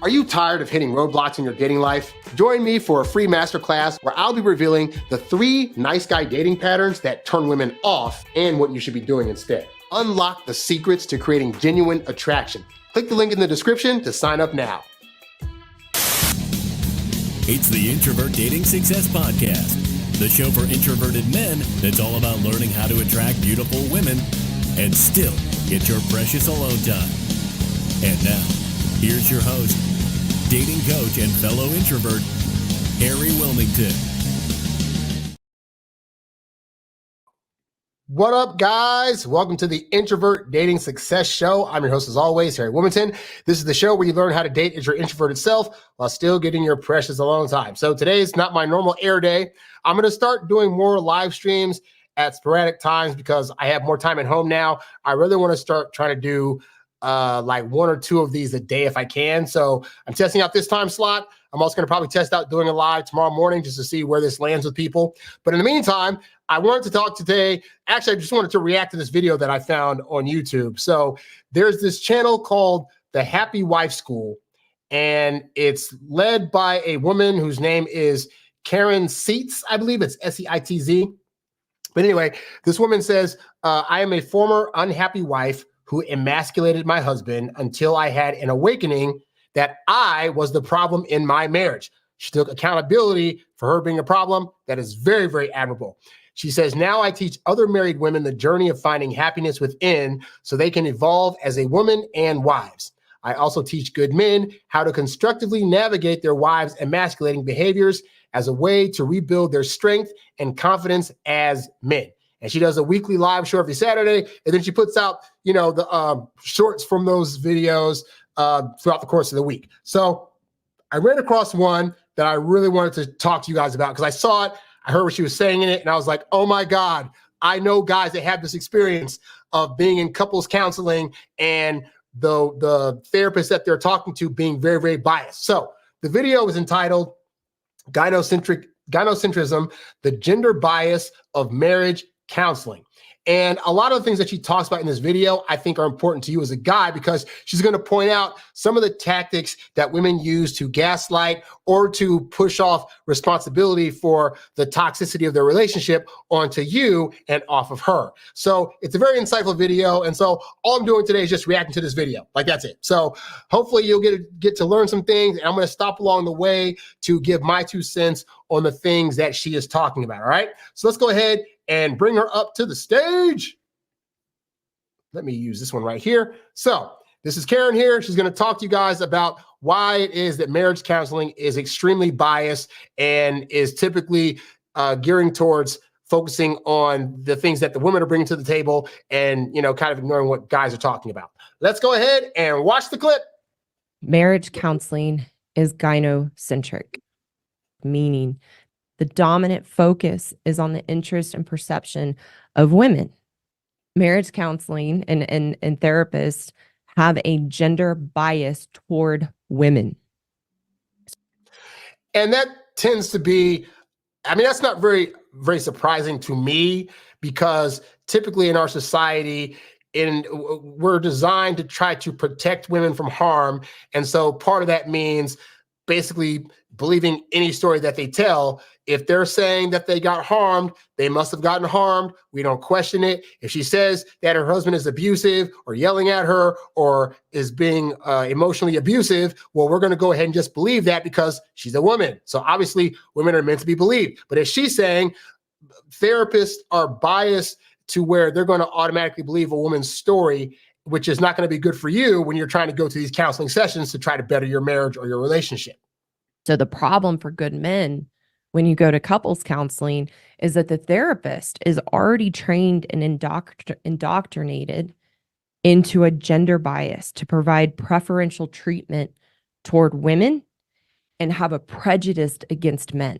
Are you tired of hitting roadblocks in your dating life? Join me for a free masterclass where I'll be revealing the 3 nice guy dating patterns that turn women off and what you should be doing instead. Unlock the secrets to creating genuine attraction. Click the link in the description to sign up now. It's the Introvert Dating Success Podcast, the show for introverted men that's all about learning how to attract beautiful women and still get your precious alone time. And now, here's your host, dating coach and fellow introvert, Harry Wilmington. What up, guys? Welcome to the Introvert Dating Success Show. I'm your host, as always, Harry Wilmington. This is the show where you learn how to date as your introverted self while still getting your precious alone time. So today is not my normal air day. I'm going to start doing more live streams at sporadic times because I have more time at home now. I really want to start trying to do like 1 or 2 of these a day if I can. So I'm testing out this time slot. I'm also going to probably test out doing a live tomorrow morning just to see where this lands with people. But in the meantime, I wanted to talk today. Actually, I just wanted to react to this video that I found on YouTube. So there's this channel called The Happy Wife School, and it's led by a woman whose name is Karyn Seitz. I believe it's S-E-I-T-Z. But anyway, this woman says, I am a former unhappy wife who emasculated my husband until I had an awakening that I was the problem in my marriage. She took accountability for her being a problem. That is very, very admirable. She says, now I teach other married women the journey of finding happiness within so they can evolve as a woman and wives. I also teach good men how to constructively navigate their wives' emasculating behaviors as a way to rebuild their strength and confidence as men. And she does a weekly live show every Saturday. And then she puts out, the shorts from those videos throughout the course of the week. So I ran across one that I really wanted to talk to you guys about because I saw it. I heard what she was saying in it. And I was like, oh my God, I know guys that have this experience of being in couples counseling and the therapist that they're talking to being very, very biased. So the video is entitled Gynocentrism, the Gender Bias of Marriage Counseling. And a lot of the things that she talks about in this video, I think are important to you as a guy because she's going to point out some of the tactics that women use to gaslight or to push off responsibility for the toxicity of their relationship onto you and off of her. So it's a very insightful video. And so all I'm doing today is just reacting to this video. Like, that's it. So hopefully you'll get to learn some things. And I'm going to stop along the way to give my 2 cents on the things that she is talking about. All right. So let's go ahead and bring her up to the stage. Let me use this one right here. So this is Karyn here. She's going to talk to you guys about why it is that marriage counseling is extremely biased and is typically gearing towards focusing on the things that the women are bringing to the table and, kind of ignoring what guys are talking about. Let's go ahead and watch the clip. Marriage counseling is gynocentric, meaning the dominant focus is on the interest and perception of women. Marriage counseling and therapists have a gender bias toward women. And that tends to be, that's not very, very surprising to me because typically in our society, we're designed to try to protect women from harm. And so part of that means basically believing any story that they tell. If they're saying that they got harmed, they must have gotten harmed. We don't question it. If she says that her husband is abusive or yelling at her or is being emotionally abusive, well, we're going to go ahead and just believe that because she's a woman. So obviously women are meant to be believed. But if she's saying therapists are biased to where they're going to automatically believe a woman's story, which is not going to be good for you when you're trying to go to these counseling sessions to try to better your marriage or your relationship. So the problem for good men when you go to couples counseling is that the therapist is already trained and indoctrinated into a gender bias to provide preferential treatment toward women and have a prejudice against men.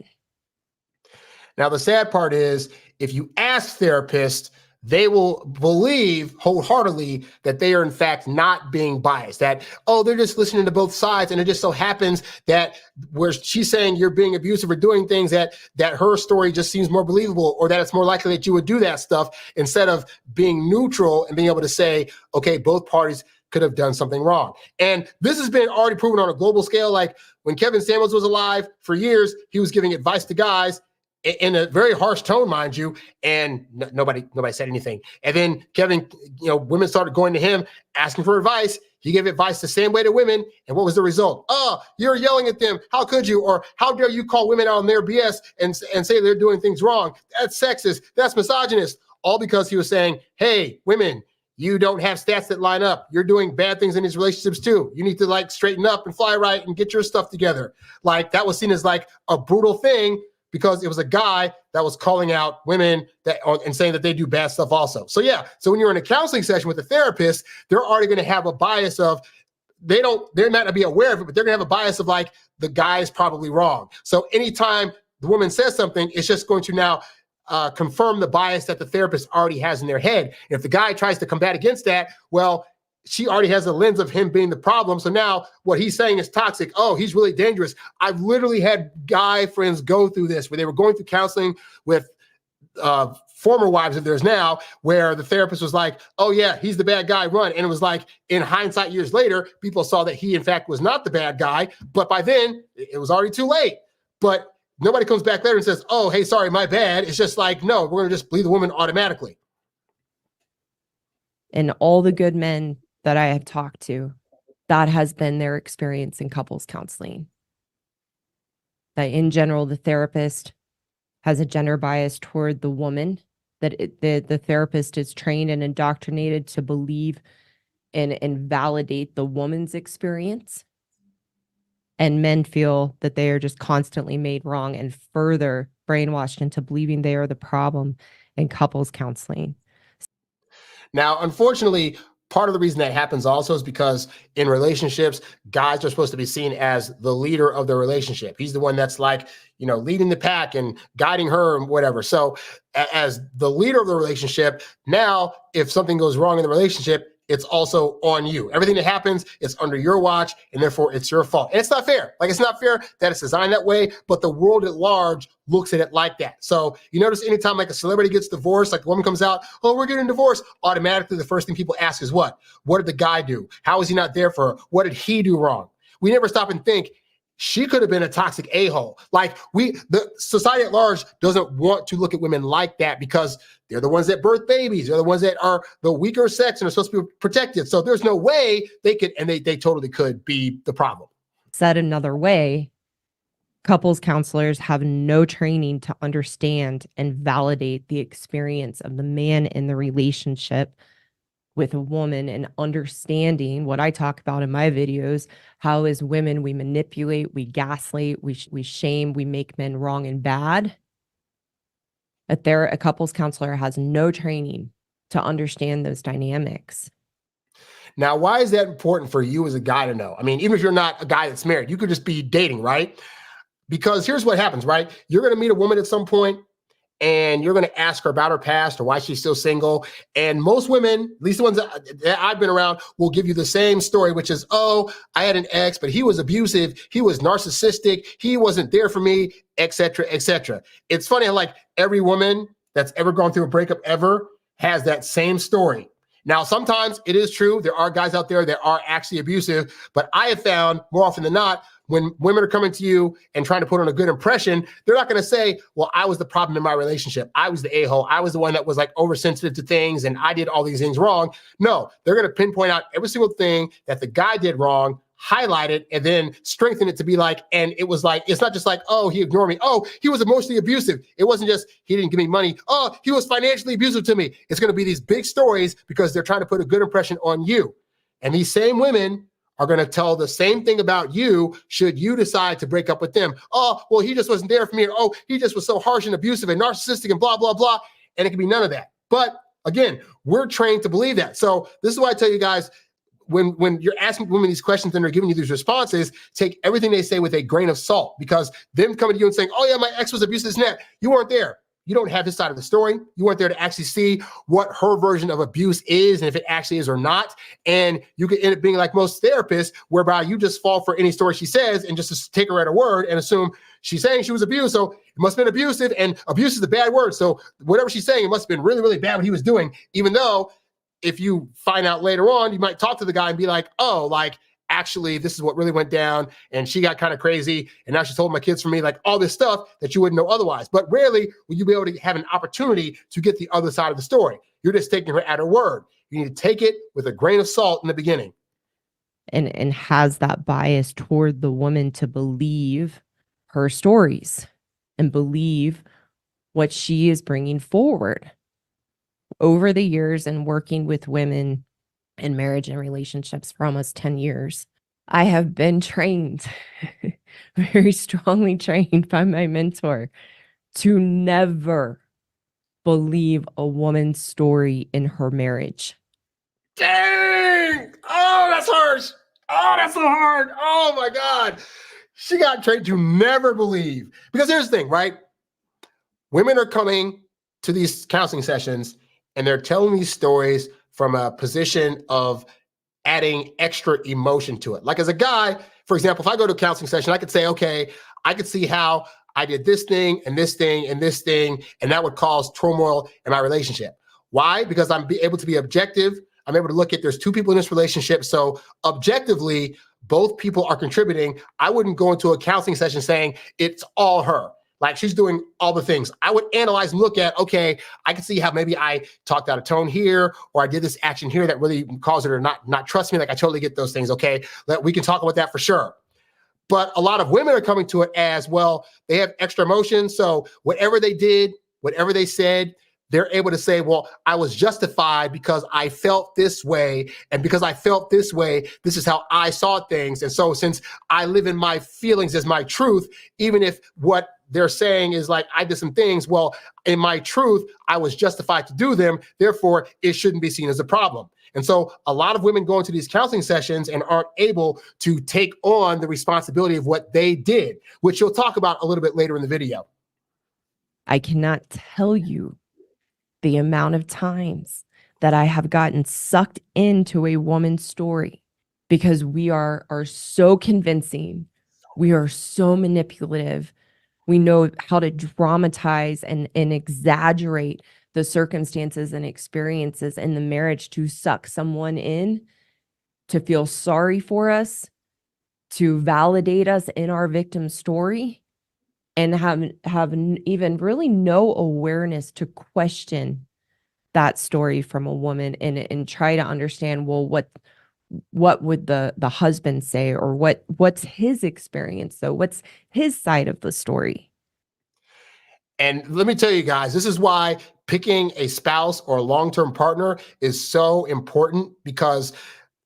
Now, the sad part is if you ask therapists, they will believe wholeheartedly that they are in fact not being biased, that, oh, they're just listening to both sides. And it just so happens that where she's saying you're being abusive or doing things that her story just seems more believable, or that it's more likely that you would do that stuff, instead of being neutral and being able to say, okay, both parties could have done something wrong. And this has been already proven on a global scale. Like when Kevin Samuels was alive for years, he was giving advice to guys in a very harsh tone, mind you, and nobody said anything. And then Kevin, women started going to him asking for advice. He gave advice the same way to women. And what was the result? Oh, you're yelling at them. How could you? Or how dare you call women out on their BS and say they're doing things wrong? That's sexist. That's misogynist. All because he was saying, hey, women, you don't have stats that line up. You're doing bad things in these relationships too. You need to straighten up and fly right and get your stuff together. That was seen as a brutal thing, because it was a guy that was calling out women and saying that they do bad stuff also. So when you're in a counseling session with a therapist, they're already going to have a bias of, they're not going to be aware of it, but they're going to have a bias of the guy is probably wrong. So anytime the woman says something, it's just going to now confirm the bias that the therapist already has in their head. And if the guy tries to combat against that, well, she already has a lens of him being the problem. So now what he's saying is toxic. Oh, he's really dangerous. I've literally had guy friends go through this where they were going through counseling with former wives of theirs now, where the therapist was like, oh yeah, he's the bad guy, run. And it was in hindsight, years later, people saw that he in fact was not the bad guy. But by then it was already too late. But nobody comes back later and says, oh, hey, sorry, my bad. It's just no, we're going to just believe the woman automatically. And all the good men that I have talked to, that has been their experience in couples counseling. That in general, the therapist has a gender bias toward the woman, that the therapist is trained and indoctrinated to believe and validate the woman's experience. And men feel that they are just constantly made wrong and further brainwashed into believing they are the problem in couples counseling. Now, unfortunately, part of the reason that happens also is because in relationships, guys are supposed to be seen as the leader of the relationship. He's the one that's leading the pack and guiding her and whatever. So as the leader of the relationship, now if something goes wrong in the relationship, it's also on you. Everything that happens is under your watch, and therefore it's your fault. And it's not fair. It's not fair that it's designed that way, but the world at large looks at it like that. So you notice anytime a celebrity gets divorced, a woman comes out, oh, we're getting divorced, automatically the first thing people ask is what? What did the guy do? How is he not there for her? What did he do wrong? We never stop and think, she could have been a toxic a-hole. The society at large doesn't want to look at women like that, because they're the ones that birth babies. They're the ones that are the weaker sex and are supposed to be protected. So there's no way they could, and they totally could be the problem. Said another way, couples counselors have no training to understand and validate the experience of the man in the relationship with a woman, and understanding what I talk about in my videos, how as women we manipulate, we gaslight, we shame, we make men wrong and bad. A couples counselor has no training to understand those dynamics. Now, why is that important for you as a guy to know? I mean, even if you're not a guy that's married, you could just be dating, right? Because here's what happens, right? You're going to meet a woman at some point, and you're going to ask her about her past or why she's still single. And most women, at least the ones that I've been around, will give you the same story, which is, oh, I had an ex, but he was abusive. He was narcissistic. He wasn't there for me, et cetera, et cetera. It's funny how every woman that's ever gone through a breakup ever has that same story. Now, sometimes it is true. There are guys out there that are actually abusive, but I have found more often than not, when women are coming to you and trying to put on a good impression, they're not going to say, well, I was the problem in my relationship. I was the a-hole. I was the one that was oversensitive to things and I did all these things wrong. No, they're going to pinpoint out every single thing that the guy did wrong, highlight it, and then strengthen it to be and it was it's not just oh, he ignored me. Oh, he was emotionally abusive. It wasn't just he didn't give me money. Oh, he was financially abusive to me. It's going to be these big stories because they're trying to put a good impression on you. And these same women are going to tell the same thing about you should you decide to break up with them. Oh, well, he just wasn't there for me. Or, oh, he just was so harsh and abusive and narcissistic and blah, blah, blah. And it can be none of that. But again, we're trained to believe that. So this is why I tell you guys, when you're asking women these questions and they're giving you these responses, take everything they say with a grain of salt, because them coming to you and saying, oh yeah, my ex was abusive, this and that, you weren't there. You don't have his side of the story. You weren't there to actually see what her version of abuse is and if it actually is or not. And you could end up being like most therapists, whereby you just fall for any story she says and just take her at her word and assume she's saying she was abused, so it must have been abusive, and abuse is a bad word. So whatever she's saying, it must have been really, really bad what he was doing, even though if you find out later on, you might talk to the guy and be like, oh, like, actually, this is what really went down. And she got kind of crazy. And now she's told my kids from me, like all this stuff that you wouldn't know otherwise. But rarely will you be able to have an opportunity to get the other side of the story. You're just taking her at her word. You need to take it with a grain of salt in the beginning. And has that bias toward the woman to believe her stories and believe what she is bringing forward. Over the years and working with women in marriage and relationships for almost 10 years, I have been trained, very strongly trained by my mentor, to never believe a woman's story in her marriage. Dang! Oh, that's harsh. Oh, that's so hard. Oh my God. She got trained to never believe. Because here's the thing, right? Women are coming to these counseling sessions and they're telling these stories from a position of adding extra emotion to it. Like as a guy, for example, if I go to a counseling session, I could say, okay, I could see how I did this thing and this thing and this thing, and that would cause turmoil in my relationship. Why? Because I'm able to be objective. I'm able to look at there's two people in this relationship. So objectively, both people are contributing. I wouldn't go into a counseling session saying it's all her. Like she's doing all the things. I would analyze and look at, okay, I can see how maybe I talked out of tone here, or I did this action here that really caused her to not trust me. Like I totally get those things. Okay, we can talk about that for sure. But a lot of women are coming to it as well. They have extra emotions. So whatever they did, whatever they said, they're able to say, well, I was justified because I felt this way. And because I felt this way, this is how I saw things. And so since I live in my feelings as my truth, even if what they're saying is like, I did some things, well, in my truth, I was justified to do them. Therefore, it shouldn't be seen as a problem. And so a lot of women go into these counseling sessions and aren't able to take on the responsibility of what they did, which you'll talk about a little bit later in the video. I cannot tell you the amount of times that I have gotten sucked into a woman's story because we are so convincing. We are so manipulative. We know how to dramatize and exaggerate the circumstances and experiences in the marriage to suck someone in, to feel sorry for us, to validate us in our victim story, and have even really no awareness to question that story from a woman and try to understand, well, what would the husband say, or what's his experience though? What's his side of the story? And let me tell you guys, this is why picking a spouse or a long-term partner is so important, because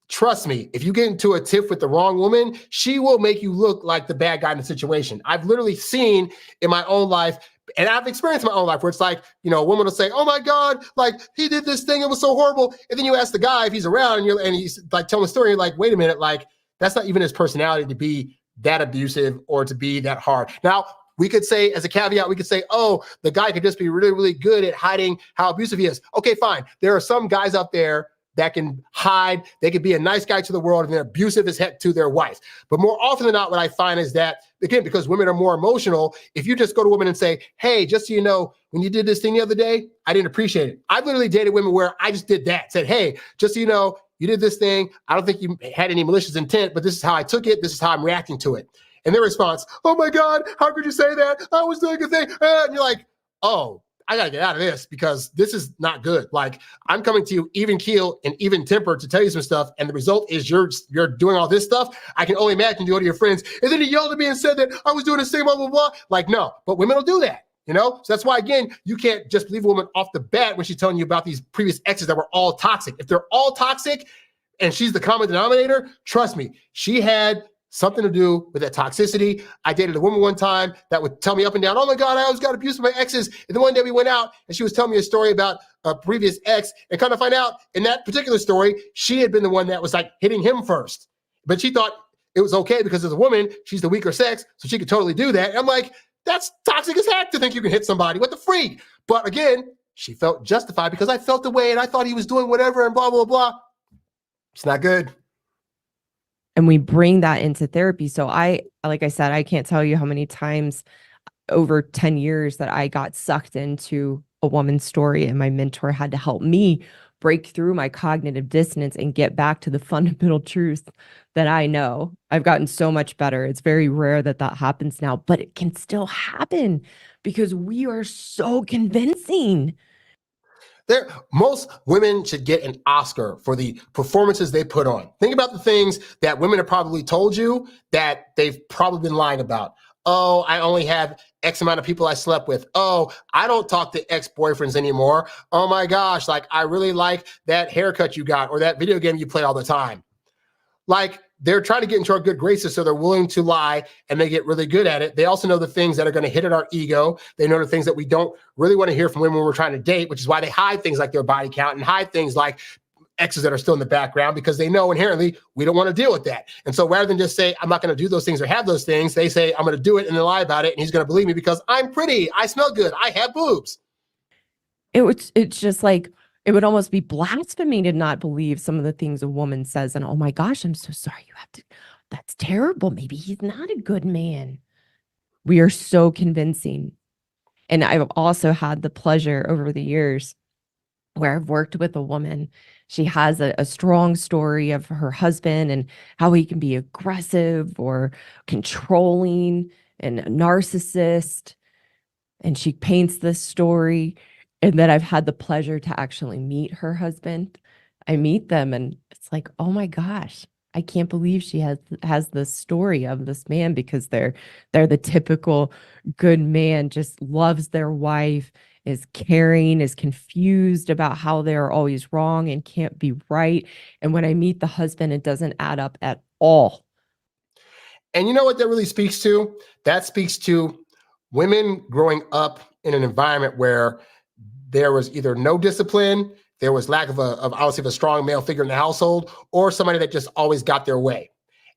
trust me, if you get into a tiff with the wrong woman, she will make you look like the bad guy in the situation. I've literally seen in my own life, and I've experienced in my own life, where it's like, you know, a woman will say, oh my God, like he did this thing, it was so horrible. And then you ask the guy if he's around and he's like telling the story, you're like, wait a minute, like that's not even his personality to be that abusive or to be that hard. Now, we could say, as a caveat, we could say, oh, the guy could just be really, really good at hiding how abusive he is. Okay, fine. There are some guys out there that can hide. They could be a nice guy to the world and they're abusive as heck to their wife. But more often than not, what I find is that, again, because women are more emotional, if you just go to women and say, hey, just so you know, when you did this thing the other day, I didn't appreciate it. I've literally dated women where I just did that, said, hey, just so you know, you did this thing. I don't think you had any malicious intent, but this is how I took it. This is how I'm reacting to it. And their response, oh my God, how could you say that? I was doing a thing. And you're like, oh, I got to get out of this because this is not good. Like I'm coming to you even keel and even tempered to tell you some stuff. And the result is you're doing all this stuff. I can only imagine you go to your friends. And then he yelled at me and said that I was doing the same, blah, blah, blah. Like, no, but women will do that. You know, so that's why, again, you can't just believe a woman off the bat when she's telling you about these previous exes that were all toxic. If they're all toxic and she's the common denominator, trust me, she had something to do with that toxicity. I dated a woman one time that would tell me up and down, oh my God, I always got abused by my exes. And then one day we went out and she was telling me a story about a previous ex, and kind of find out in that particular story, she had been the one that was like hitting him first. But she thought it was okay because as a woman, she's the weaker sex, so she could totally do that. And I'm like, that's toxic as heck to think you can hit somebody. What the freak? But again, she felt justified because I felt the way and I thought he was doing whatever and blah, blah, blah. It's not good. And we bring that into therapy. So like I said, I can't tell you how many times over 10 years that I got sucked into a woman's story and my mentor had to help me break through my cognitive dissonance and get back to the fundamental truth that I know. I've gotten so much better. It's very rare that that happens now, but it can still happen because we are so convincing. Most women should get an Oscar for the performances they put on. Think about the things that women have probably told you that they've probably been lying about. Oh, I only have X amount of people I slept with. Oh, I don't talk to ex-boyfriends anymore. Oh my gosh, like I really like that haircut you got or that video game you play all the time. Like they're trying to get into our good graces, so they're willing to lie and they get really good at it. They also know the things that are going to hit at our ego. They know the things that we don't really want to hear from women when we're trying to date, which is why they hide things like their body count and hide things like exes that are still in the background, because they know inherently we don't want to deal with that. And so rather than just say, I'm not going to do those things or have those things, they say, I'm going to do it and then lie about it. And he's going to believe me because I'm pretty, I smell good, I have boobs. It's just like, it would almost be blasphemy to not believe some of the things a woman says. And oh my gosh, I'm so sorry. You have to, that's terrible. Maybe he's not a good man. We are so convincing. And I've also had the pleasure over the years where I've worked with a woman. She has a strong story of her husband and how he can be aggressive or controlling and a narcissist. And she paints this story. And then I've had the pleasure to actually meet her husband. I meet them and it's like, oh my gosh, I can't believe she has this story of this man, because they're the typical good man, just loves their wife, is caring, is confused about how they're always wrong and can't be right. And when I meet the husband, it doesn't add up at all. And you know what that really speaks to? That speaks to women growing up in an environment where there was either no discipline, there was lack of obviously of a strong male figure in the household, or somebody that just always got their way.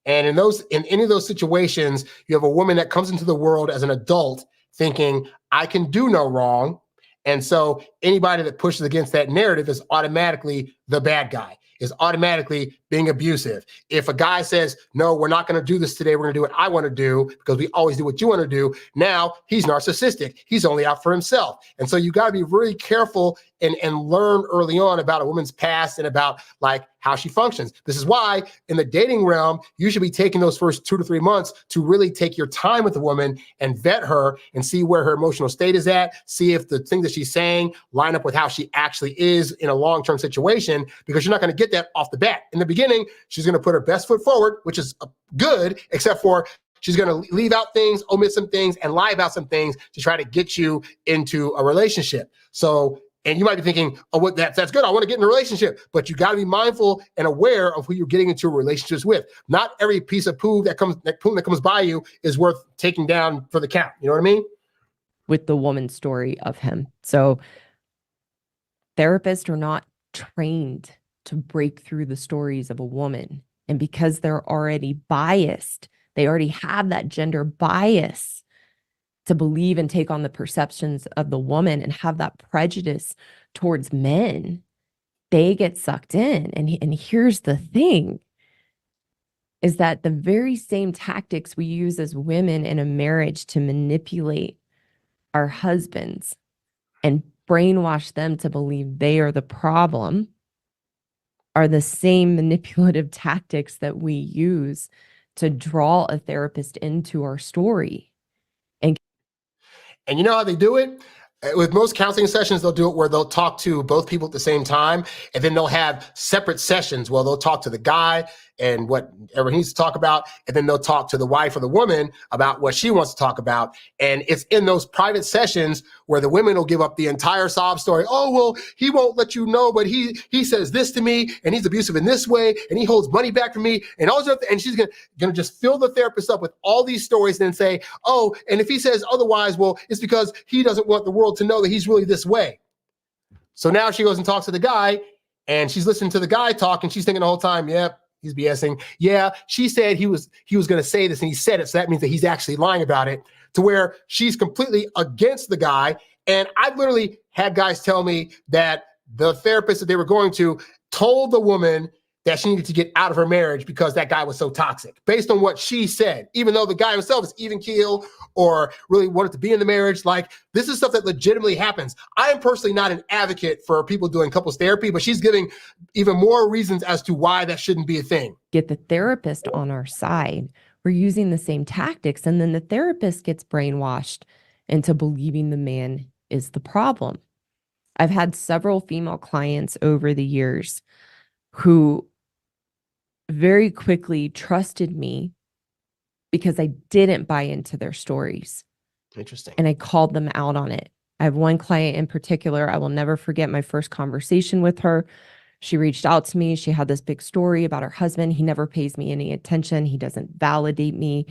And in any of those situations, you have a woman that comes into the world as an adult thinking, I can do no wrong. And so anybody that pushes against that narrative is automatically the bad guy, is automatically being abusive. If a guy says, no, we're not going to do this today, we're going to do what I want to do because we always do what you want to do, now he's narcissistic. He's only out for himself. And so you got to be really careful and learn early on about a woman's past and about like how she functions. This is why in the dating realm, you should be taking those first 2 to 3 months to really take your time with the woman and vet her and see where her emotional state is at, see if the things that she's saying line up with how she actually is in a long-term situation, because you're not going to get that off the bat. In the beginning, she's going to put her best foot forward, which is good, except for she's going to leave out things, omit some things, and lie about some things to try to get you into a relationship. So, and you might be thinking, oh, what that's good. I want to get in a relationship. But you got to be mindful and aware of who you're getting into relationships with. Not every piece of poo that comes by you is worth taking down for the count. You know what I mean? With the woman's story of him. So therapists are not trained to break through the stories of a woman. And because they're already biased, they already have that gender bias to believe and take on the perceptions of the woman and have that prejudice towards men, they get sucked in. And here's the thing, is that the very same tactics we use as women in a marriage to manipulate our husbands and brainwash them to believe they are the problem are the same manipulative tactics that we use to draw a therapist into our story. And you know how they do it? With most counseling sessions, they'll do it where they'll talk to both people at the same time, and then they'll have separate sessions where they'll talk to the guy and whatever he needs to talk about, and then they'll talk to the wife or the woman about what she wants to talk about. And it's in those private sessions where the women will give up the entire sob story. Oh, well, he won't let you know, but he says this to me, and he's abusive in this way, and he holds money back from me, and all this, and she's gonna just fill the therapist up with all these stories and then say, oh, and if he says otherwise, well, it's because he doesn't want the world to know that he's really this way. So now she goes and talks to the guy, and she's listening to the guy talk, and she's thinking the whole time, yep, he's BSing. Yeah, she said he was going to say this, and he said it, so that means that he's actually lying about it, to where she's completely against the guy. And I've literally had guys tell me that the therapist that they were going to told the woman that she needed to get out of her marriage because that guy was so toxic, based on what she said, even though the guy himself is even keel or really wanted to be in the marriage. Like, this is stuff that legitimately happens. I am personally not an advocate for people doing couples therapy, but she's giving even more reasons as to why that shouldn't be a thing. Get the therapist on our side. We're using the same tactics. And then the therapist gets brainwashed into believing the man is the problem. I've had several female clients over the years who very quickly trusted me because I didn't buy into their stories. Interesting. And I called them out on it. I have one client in particular, I will never forget my first conversation with her. She reached out to me. She had this big story about her husband. He never pays me any attention. He doesn't validate me.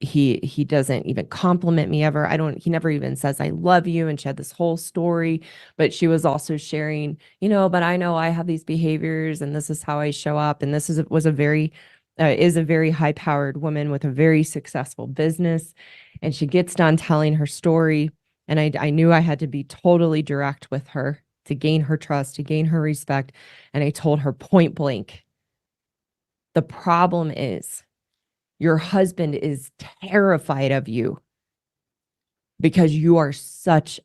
He doesn't even compliment me ever. He never even says, I love you. And she had this whole story, but she was also sharing, but I know I have these behaviors and this is how I show up. And this is a very high powered woman with a very successful business. And she gets done telling her story. And I knew I had to be totally direct with her to gain her trust, to gain her respect. And I told her point blank, the problem is your husband is terrified of you because you are such,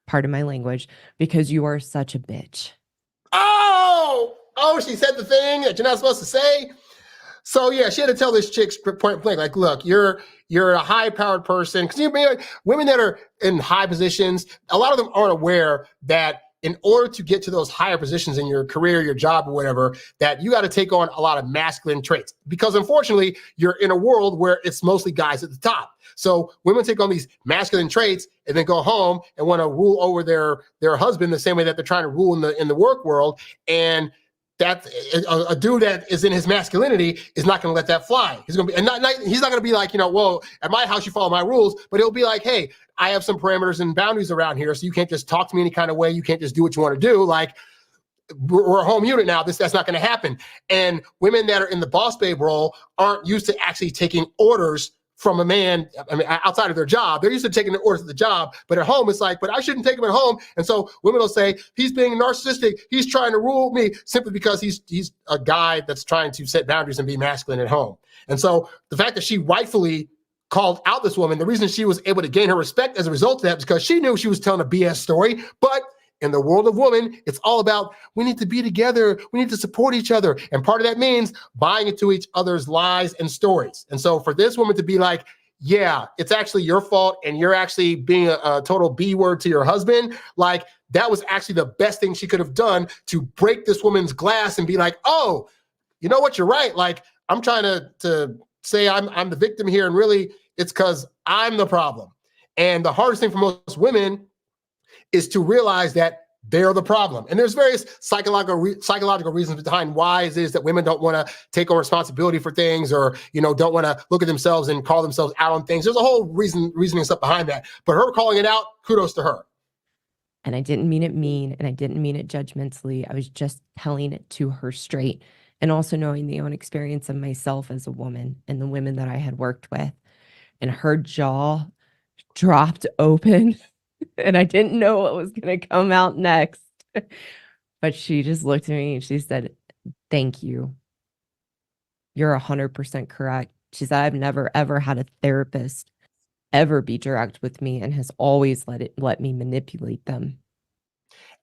pardon my language, because you are such a bitch. Oh, she said the thing that you're not supposed to say. So yeah, she had to tell this chick point blank, like, look, you're a high-powered person. Because women that are in high positions, a lot of them aren't aware that in order to get to those higher positions in your career, your job, or whatever, that you got to take on a lot of masculine traits. Because unfortunately, you're in a world where it's mostly guys at the top. So women take on these masculine traits and then go home and want to rule over their husband the same way that they're trying to rule in the work world. And that a dude that is in his masculinity is not going to let that fly. He's going to be, and he's not going to be like, well, at my house you follow my rules, but he'll be like, hey, I have some parameters and boundaries around here, so you can't just talk to me any kind of way. You can't just do what you want to do. Like, we're a home unit now. That's not going to happen. And women that are in the boss babe role aren't used to actually taking orders from a man, outside of their job. They're used to taking the orders at the job, but at home, it's like, but I shouldn't take him at home. And so women will say, he's being narcissistic. He's trying to rule me simply because he's a guy that's trying to set boundaries and be masculine at home. And so the fact that she rightfully called out this woman, the reason she was able to gain her respect as a result of that is because she knew she was telling a BS story. But in the world of women, it's all about, we need to be together. We need to support each other. And part of that means buying into each other's lies and stories. And so for this woman to be like, yeah, it's actually your fault and you're actually being a total B word to your husband, like, that was actually the best thing she could have done to break this woman's glass and be like, oh, you know what? You're right. Like, I'm trying to say I'm the victim here. And really it's because I'm the problem. And the hardest thing for most women is to realize that they're the problem. And there's various psychological reasons behind why it is that women don't want to take on responsibility for things, or, don't want to look at themselves and call themselves out on things. There's a whole reasoning stuff behind that. But her calling it out, kudos to her. And I didn't mean it mean, and I didn't mean it judgmentally. I was just telling it to her straight, and also knowing the own experience of myself as a woman and the women that I had worked with. And her jaw dropped open. And I didn't know what was going to come out next. But she just looked at me and she said, thank you. You're 100% correct. She said, I've never, ever had a therapist ever be direct with me and has always let me manipulate them.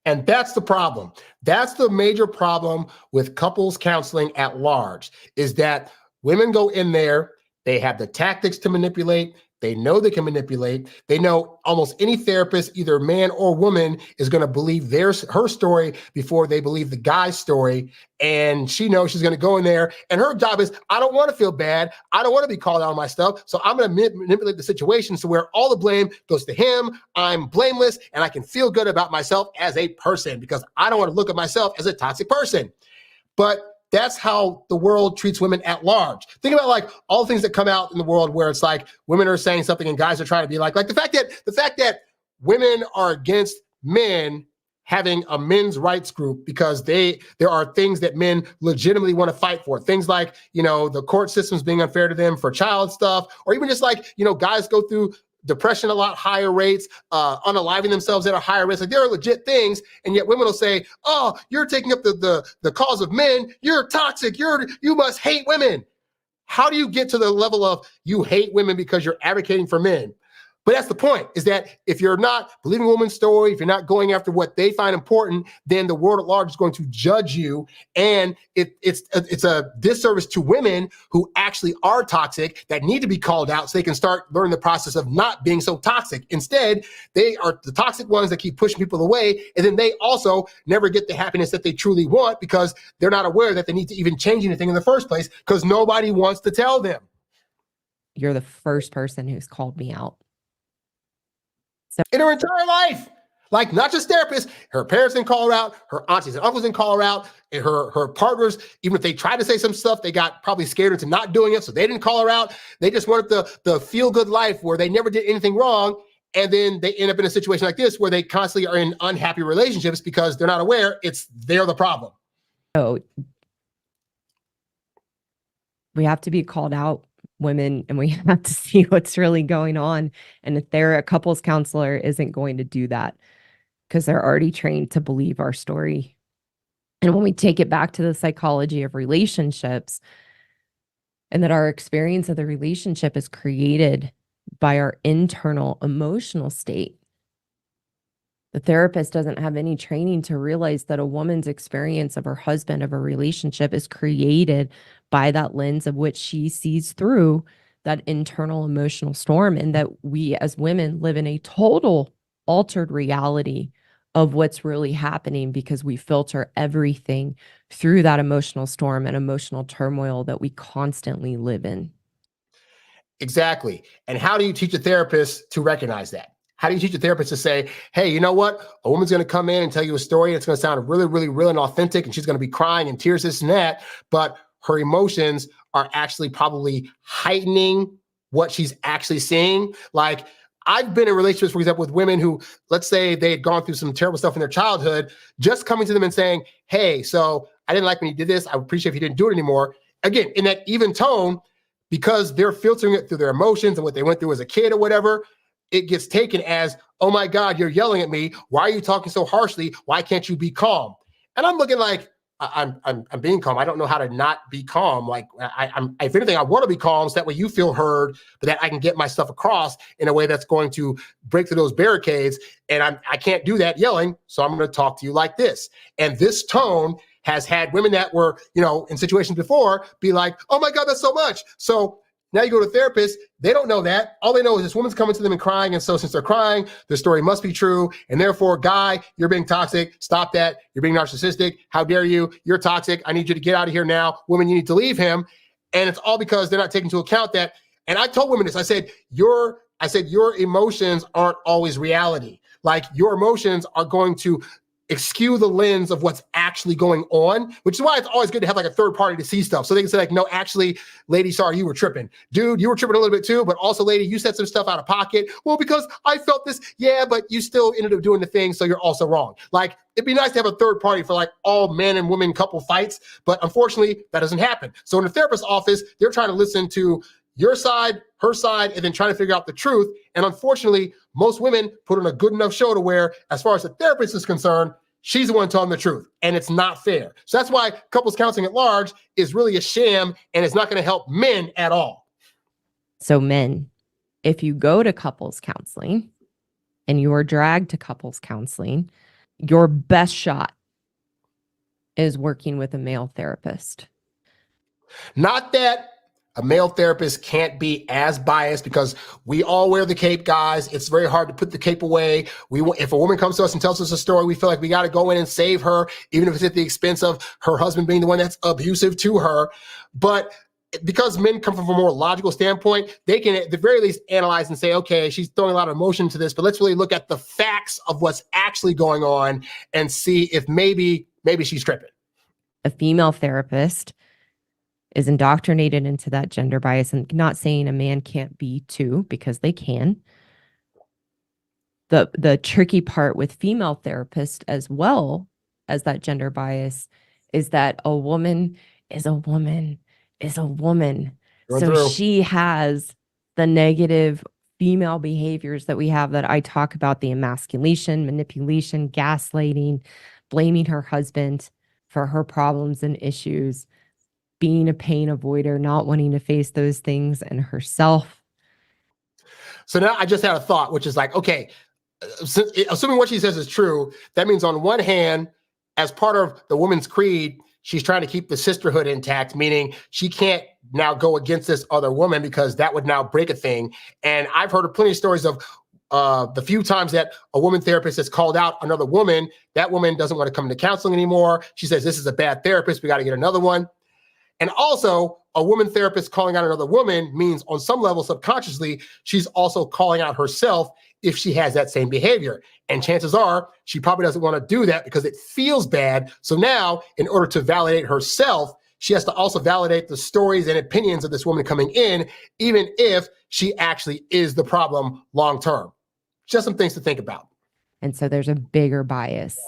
And that's the problem. That's the major problem with couples counseling at large, is that women go in there, they have the tactics to manipulate. They know they can manipulate. They know almost any therapist, either man or woman, is going to believe her story before they believe the guy's story. And she knows she's going to go in there. And her job is, I don't want to feel bad. I don't want to be called out on my stuff. So I'm going to manipulate the situation so where all the blame goes to him. I'm blameless and I can feel good about myself as a person because I don't want to look at myself as a toxic person. But that's how the world treats women at large. Think about like all the things that come out in the world where it's like women are saying something and guys are trying to be like the fact that women are against men having a men's rights group because there are things that men legitimately want to fight for. Things like, the court systems being unfair to them for child stuff, or even just like, guys go through depression a lot higher rates, unaliving themselves at a higher risk. Like there are legit things, and yet women will say, "Oh, you're taking up the cause of men. You're toxic. You must hate women." How do you get to the level of you hate women because you're advocating for men? But that's the point, is that if you're not believing a woman's story, if you're not going after what they find important, then the world at large is going to judge you. And it's a disservice to women who actually are toxic that need to be called out so they can start learning the process of not being so toxic. Instead, they are the toxic ones that keep pushing people away. And then they also never get the happiness that they truly want because they're not aware that they need to even change anything in the first place because nobody wants to tell them. You're the first person who's called me out. In her entire life. Like not just therapists, her parents didn't call her out, her aunties and uncles didn't call her out, and her partners, even if they tried to say some stuff, they got probably scared into not doing it, so they didn't call her out. They just wanted the feel-good life where they never did anything wrong, and then they end up in a situation like this where they constantly are in unhappy relationships because they're not aware they're the problem. So we have to be called out, women, and we have to see what's really going on. And if a couples counselor isn't going to do that because they're already trained to believe our story. And when we take it back to the psychology of relationships, and that our experience of the relationship is created by our internal emotional state. The therapist doesn't have any training to realize that a woman's experience of her husband, of a relationship, is created by that lens of which she sees through that internal emotional storm, and that we as women live in a total altered reality of what's really happening because we filter everything through that emotional storm and emotional turmoil that we constantly live in. Exactly. And how do you teach a therapist to recognize that? How do you teach a therapist to say, hey, you know what? A woman's going to come in and tell you a story. It's going to sound really, really real and authentic. And she's going to be crying in tears, this and that. But her emotions are actually probably heightening what she's actually seeing. Like I've been in relationships, for example, with women who, let's say they had gone through some terrible stuff in their childhood, just coming to them and saying, hey, so I didn't like when you did this. I would appreciate if you didn't do it anymore. Again, in that even tone, because they're filtering it through their emotions and what they went through as a kid or whatever, it gets taken as, oh my God, you're yelling at me. Why are you talking so harshly? Why can't you be calm? And I'm looking like, I'm being calm. I don't know how to not be calm. Like I'm if anything, I want to be calm so that way you feel heard, but that I can get my stuff across in a way that's going to break through those barricades. And I can't do that yelling. So I'm going to talk to you like this. And this tone has had women that were, in situations before be like, oh my God, that's so much. So now you go to a therapist, they don't know that. All they know is this woman's coming to them and crying. And so since they're crying, the story must be true. And therefore, guy, you're being toxic. Stop that. You're being narcissistic. How dare you? You're toxic. I need you to get out of here now. Women, you need to leave him. And it's all because they're not taking into account that. And I told women this, I said, your emotions aren't always reality. Like your emotions are going to skew the lens of what's actually going on, which is why it's always good to have like a third party to see stuff. So they can say like, no, actually, lady, sorry, you were tripping. Dude, you were tripping a little bit too, but also lady, you said some stuff out of pocket. Well, because I felt this. Yeah, but you still ended up doing the thing. So you're also wrong. Like it'd be nice to have a third party for like all men and women couple fights, but unfortunately that doesn't happen. So in the therapist's office, they're trying to listen to your side, her side, and then trying to figure out the truth. And unfortunately, most women put on a good enough show to where, as far as the therapist is concerned, she's the one telling the truth, and it's not fair. So that's why couples counseling at large is really a sham, and it's not going to help men at all. So men, if you go to couples counseling and you are dragged to couples counseling, your best shot is working with a male therapist. Not that a male therapist can't be as biased, because we all wear the cape, guys. It's very hard to put the cape away. If a woman comes to us and tells us a story, we feel like we got to go in and save her, even if it's at the expense of her husband being the one that's abusive to her. But because men come from a more logical standpoint, they can at the very least analyze and say, okay, she's throwing a lot of emotion to this, but let's really look at the facts of what's actually going on and see if maybe she's tripping. A female therapist is indoctrinated into that gender bias, and not saying a man can't be too, because they can. The tricky part with female therapists as well as that gender bias is that a woman is a woman is a woman. So she has the negative female behaviors that we have that I talk about: the emasculation, manipulation, gaslighting, blaming her husband for her problems and issues, being a pain avoider, not wanting to face those things and herself. So now I just had a thought, which is like, okay, assuming what she says is true, that means on one hand, as part of the woman's creed, she's trying to keep the sisterhood intact, meaning she can't now go against this other woman because that would now break a thing. And I've heard of plenty of stories of the few times that a woman therapist has called out another woman. That woman doesn't want to come to counseling anymore. She says, this is a bad therapist. We got to get another one. And also, a woman therapist calling out another woman means on some level, subconsciously, she's also calling out herself if she has that same behavior. And chances are she probably doesn't want to do that because it feels bad. So now, in order to validate herself, she has to also validate the stories and opinions of this woman coming in, even if she actually is the problem long term. Just some things to think about. And so there's a bigger bias.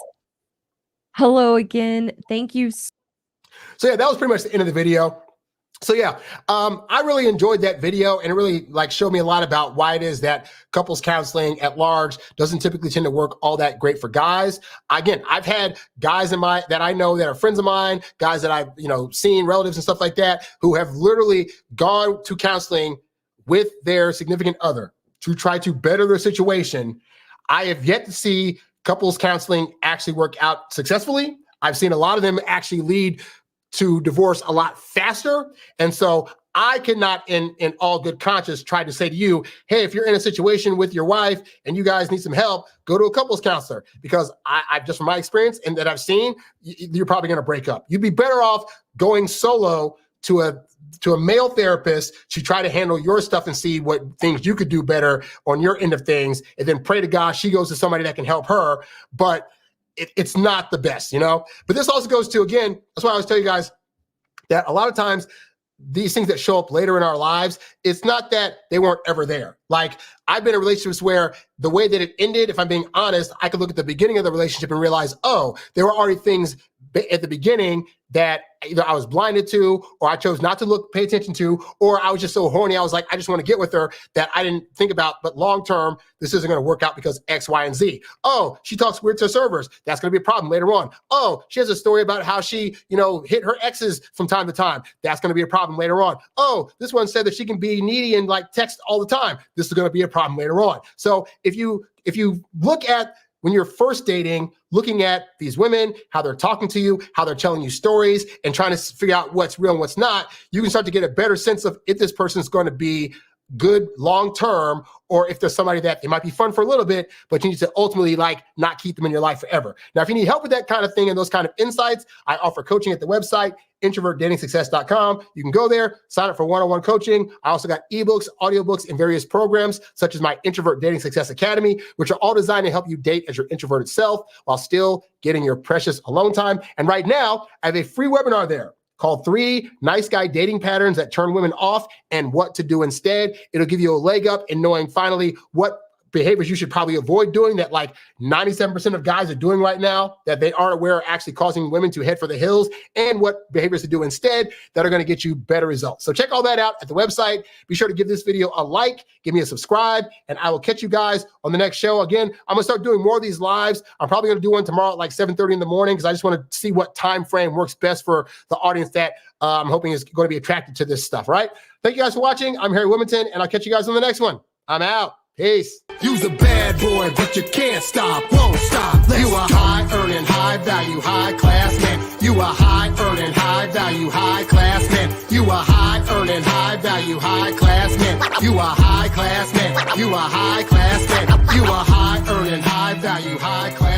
Hello again. Thank you. So yeah, that was pretty much the end of the video. So yeah, I really enjoyed that video, and it really showed me a lot about why it is that couples counseling at large doesn't typically tend to work all that great for guys. Again, I've had guys that I know that are friends of mine, guys that I've seen, relatives and stuff like that, who have literally gone to counseling with their significant other to try to better their situation. I have yet to see couples counseling actually work out successfully. I've seen a lot of them actually lead to divorce a lot faster. And so I cannot, in all good conscience, try to say to you, hey, if you're in a situation with your wife and you guys need some help, go to a couples counselor. Because I just from my experience and that I've seen, you're probably going to break up. You'd be better off going solo to a male therapist to try to handle your stuff and see what things you could do better on your end of things. And then pray to God she goes to somebody that can help her. But it's not the best, But this also goes to, again, that's why I always tell you guys that a lot of times these things that show up later in our lives, it's not that they weren't ever there. Like, I've been in relationships where the way that it ended, if I'm being honest, I could look at the beginning of the relationship and realize, oh, there were already things at the beginning that either I was blinded to, or I chose not to pay attention to, or I was just so horny. I was like, I just want to get with her, that I didn't think about, but long-term, this isn't going to work out because X, Y, and Z. Oh, she talks weird to her servers. That's going to be a problem later on. Oh, she has a story about how she, hit her exes from time to time. That's going to be a problem later on. Oh, this one said that she can be needy and text all the time. This is going to be a problem later on. So if you look at when you're first dating, looking at these women, how they're talking to you, how they're telling you stories, and trying to figure out what's real and what's not, you can start to get a better sense of if this person's going to be good long-term, or if there's somebody that they might be fun for a little bit, but you need to ultimately not keep them in your life forever. Now, if you need help with that kind of thing and those kind of insights, I offer coaching at the website, introvertdatingsuccess.com. You can go there, sign up for one-on-one coaching. I also got ebooks, audiobooks, and various programs, such as my Introvert Dating Success Academy, which are all designed to help you date as your introverted self while still getting your precious alone time. And right now, I have a free webinar there called 3 Nice Guy Dating Patterns That Turn Women Off and What to Do Instead. It'll give you a leg up in knowing finally what behaviors you should probably avoid doing that 97% of guys are doing right now that they aren't aware are actually causing women to head for the hills, and what behaviors to do instead that are going to get you better results. So check all that out at the website. Be sure to give this video a like, give me a subscribe, and I will catch you guys on the next show. Again, I'm going to start doing more of these lives. I'm probably going to do one tomorrow at 7:30 in the morning because I just want to see what time frame works best for the audience that I'm hoping is going to be attracted to this stuff, right? Thank you guys for watching. I'm Harry Wilmington, and I'll catch you guys on the next one. I'm out. Peace. You's a bad boy, but you can't stop, won't stop. You a high earning, high value, high class man. You a high earning, high value, high class man. You a high earning, high value, high class man. You a high class man. You a high class man. You a high earning, high value, high class